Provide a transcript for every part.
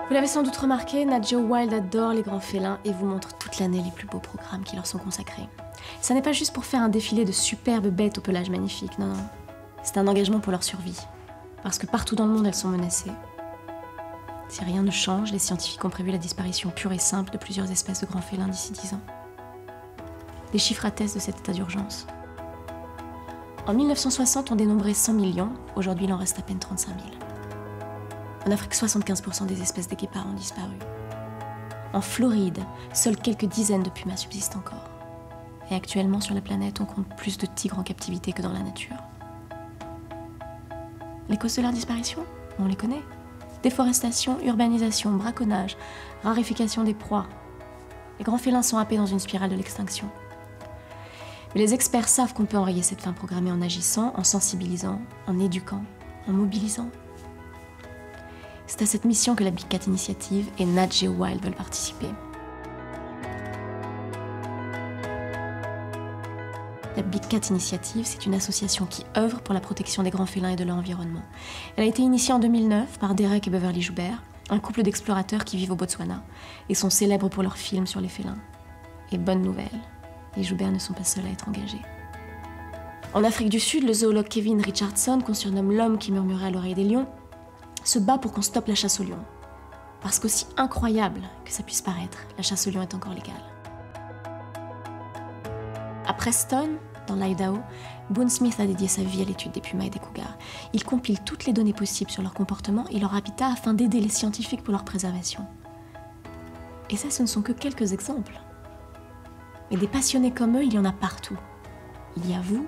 Vous l'avez sans doute remarqué, Nat Geo Wild adore les grands félins et vous montre toute l'année les plus beaux programmes qui leur sont consacrés. Ça n'est pas juste pour faire un défilé de superbes bêtes au pelage magnifique, non, non. C'est un engagement pour leur survie. Parce que partout dans le monde, elles sont menacées. Si rien ne change, les scientifiques ont prévu la disparition pure et simple de plusieurs espèces de grands félins d'ici 10 ans. Les chiffres attestent de cet état d'urgence. En 1960, on dénombrait 100 millions, aujourd'hui il en reste à peine 35 000. En Afrique, 75% des espèces de guépards ont disparu. En Floride, seules quelques dizaines de pumas subsistent encore. Et actuellement, sur la planète, on compte plus de tigres en captivité que dans la nature. Les causes de leur disparition, on les connaît. Déforestation, urbanisation, braconnage, raréfication des proies. Les grands félins sont happés dans une spirale de l'extinction. Mais les experts savent qu'on peut enrayer cette fin programmée en agissant, en sensibilisant, en éduquant, en mobilisant. C'est à cette mission que la Big Cat Initiative et Nat Geo Wild veulent participer. La Big Cat Initiative, c'est une association qui œuvre pour la protection des grands félins et de leur environnement. Elle a été initiée en 2009 par Derek et Beverly Joubert, un couple d'explorateurs qui vivent au Botswana et sont célèbres pour leurs films sur les félins. Et bonne nouvelle, les Joubert ne sont pas seuls à être engagés. En Afrique du Sud, le zoologue Kevin Richardson, qu'on surnomme l'homme qui murmurait à l'oreille des lions, se bat pour qu'on stoppe la chasse aux lions. Parce qu'aussi incroyable que ça puisse paraître, la chasse aux lions est encore légale. À Preston, dans l'Idaho, Boone Smith a dédié sa vie à l'étude des pumas et des cougars. Il compile toutes les données possibles sur leur comportement et leur habitat afin d'aider les scientifiques pour leur préservation. Et ça, ce ne sont que quelques exemples. Mais des passionnés comme eux, il y en a partout. Il y a vous,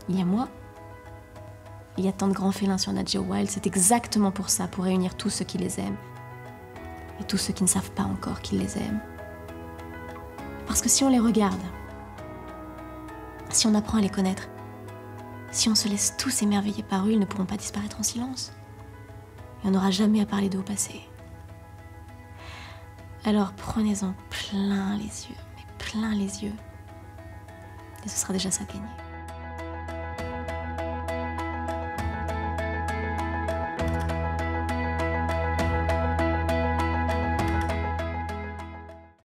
il y a moi, il y a tant de grands félins sur Nat Geo Wild, c'est exactement pour ça, pour réunir tous ceux qui les aiment. Et tous ceux qui ne savent pas encore qu'ils les aiment. Parce que si on les regarde, si on apprend à les connaître, si on se laisse tous émerveiller par eux, ils ne pourront pas disparaître en silence. Et on n'aura jamais à parler d'eux au passé. Alors prenez-en plein les yeux, mais plein les yeux. Et ce sera déjà ça gagné.